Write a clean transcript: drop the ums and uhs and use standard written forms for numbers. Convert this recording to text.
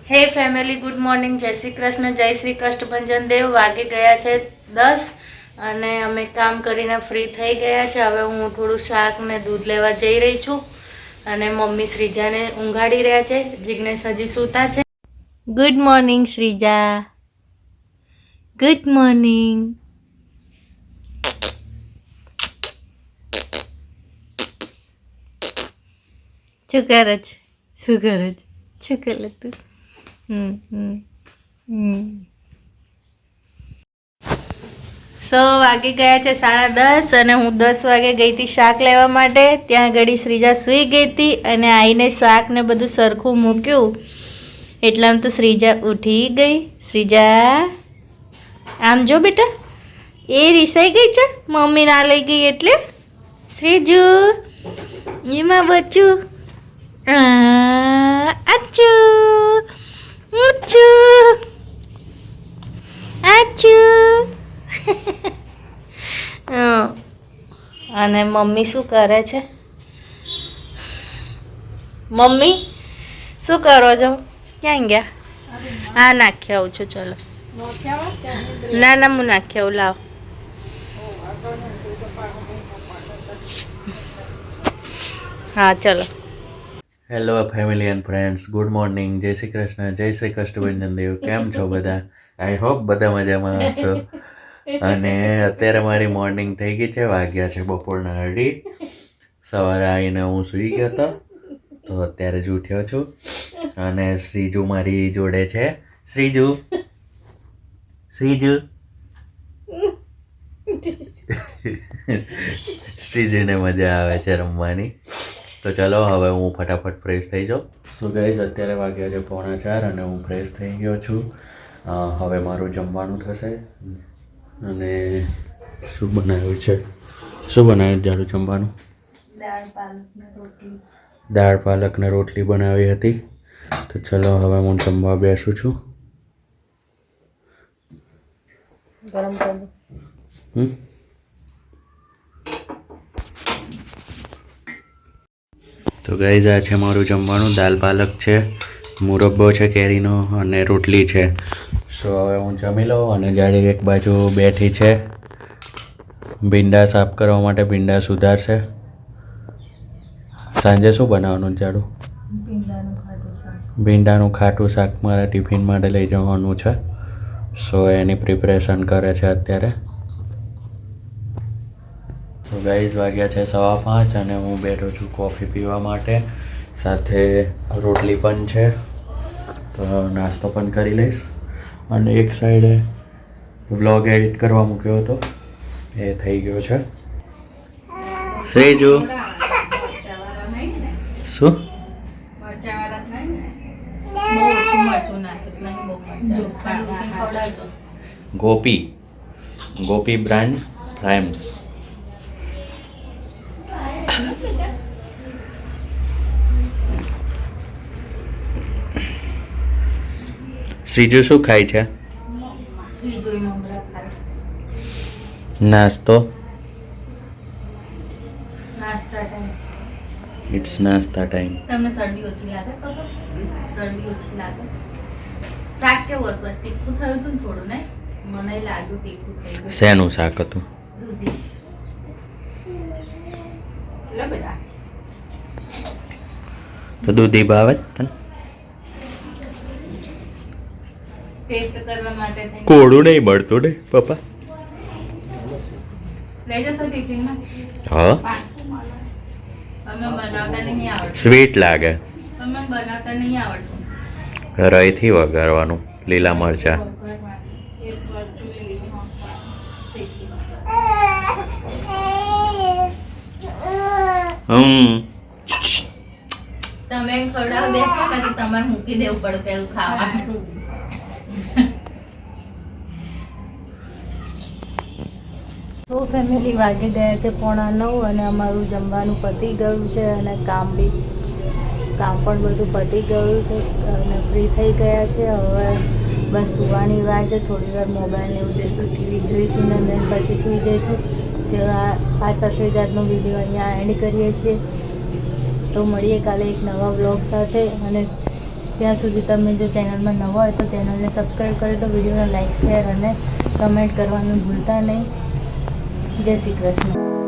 હે family, good morning, જય શ્રી કૃષ્ણ, જય શ્રી કષ્ટભંજન દેવ. વાગી ગયા છે 10 અને અમે કામ કરીને ફ્રી થઈ ગયા છે. હવે હું થોડું શાક ને દૂધ લેવા જઈ રહી છું અને મમ્મી શ્રીજાને ઊંઘાડી રહ્યા છે. જિગ્નેશ હજી સૂતા છે. Good morning Shreeja, good morning. શું કરે છે? શું કરે છે? શું કરે તું? સો વાગી ગયા છે 10:30 અને હું 10 વાગે ગઈ હતી શાક લેવા માટે. ત્યાં ઘડી શ્રીજા સૂઈ ગઈ હતી અને આવીને શાક ને બધું સરખું મૂક્યું એટલામાં તો શ્રીજા ઉઠી ગઈ. શ્રીજા આમ જો બેટા, એ રીસાઈ ગઈ છે મમ્મી ના લઈ ગઈ એટલે. શ્રીજુ એમાં બચ્ચું આચું આચું આચું. અને મમ્મી શું કરે છે? મમ્મી શું કરો છો? ક્યાં ગયા? હા, નાખી આવું છું. ચલો. ના ના, હું નાખી આવું. લાવ. હા ચલો. Hello family and friends, good morning, જય શ્રી કૃષ્ણ, જય શ્રી કષ્ટભંજન દેવ. કેમ છો બધા? આઈ હોપ બધા મજામાં હશો. અને અત્યારે મારી મોર્નિંગ થઈ ગઈ છે, વાગ્યા છે બપોરના 2:30. સવારે આવીને હું સૂઈ ગયો હતો તો અત્યારે જ ઉઠ્યો છું. અને શ્રીજુ મારી જોડે છે. શ્રીજુ શ્રીજુ શ્રીજુને મજા આવે છે રમવાની. તો ચલો હવે હું ફટાફટ ફ્રેશ થઈ જાઉં. સો ગાઈઝ, અત્યારે વાગ્યા છે 3:45 અને હું ફ્રેશ થઈ ગયો છું. હવે મારું જમવાનું થશે. અને શું બનાવ્યું છે? શું બનાવ્યું જાડું જમવાનું? દાળ પાલક ને રોટલી બનાવી હતી. તો ચલો હવે હું જમવા બેસું છું. ગરમ કરું. તો ગાઈઝ, આ છે મારું જમવાનું. દાલ પાલક છે, મુરબ્બો છે કેરીનો અને રોટલી છે. સો હવે હું જમી લઉં. અને જાડી એક બાજુ બેઠી છે ભીંડા સાફ કરવા માટે, ભીંડા સુધારશે. સાંજે શું બનાવવાનું જાડું? ભીંડાનું ખાટું શાક મારા ટિફિન માટે લઈ જવાનું છે. સો એની પ્રિપરેશન કરે છે અત્યારે. તો ગાઈઝ, વાગ્યા છે 5:15 અને હું બેઠો છું કોફી પીવા માટે. સાથે રોટલી પણ છે, તો નાસ્તો પણ કરી લઈશ. અને એક સાઈડે વ્લોગ એડિટ કરવા મૂક્યો હતો, એ થઈ ગયો છે. શ્રીજુ શું? ગોપી બ્રાન્ડ પ્રાઇમ્સ. શ્રીજુ શું ખાય છે? નાસ્તો. ઇટ્સ નાસ્તા ટાઈમ. તમને શરદી ઓછી લાગે? શરદી ઓછી લાગે? શાક કેવું હતું? તીખું થયું હતું ને થોડું? ને મને લાગ્યું તીખું થઈ ગયું. શેનું શાક હતું? દૂધી. લો બેટા. તો દૂધી ભાવે તને? ટેસ્ટ કરવા માટે કોળું નહીં મળતું ને પપ્પા? લઈ જશો ટિફિનમાં? હા. અમે બનાવતા નહીં આવડતું. સ્વીટ લાગે. અમે બનાવતા નહીં આવડતું. રઈથી વઘારવાનું, લીલા મરચા. તમે એમ ખવડાવ બેસો ને તો તમારે મૂકી દેવું પડે પેલું ખાવાનું. તો ફેમિલી, વાગી ગયા છે 8:45 અને અમારું જમવાનું પતી ગયું છે અને કામ પણ બધું પતી ગયું છે અને ફ્રી થઈ ગયા છે. હવે બસ સુવાની વાર છે. થોડી વાર મોબાઈલ એવું જઈશું, ટીવી જોઈશું ને then પછી સૂઈ જઈશું. તો આ સાથે જ આજનો વિડીયો અહીંયા એન્ડ કરીએ છીએ. તો મળીએ કાલે એક નવા બ્લોગ સાથે. અને ત્યાં સુધી તમે જો ચેનલમાં નવા હોય તો ચેનલને સબસ્ક્રાઈબ કરી દો, વિડીયોને લાઈક શેર અને કમેન્ટ કરવાનું ભૂલતા નહીં. જય શ્રી કૃષ્ણ.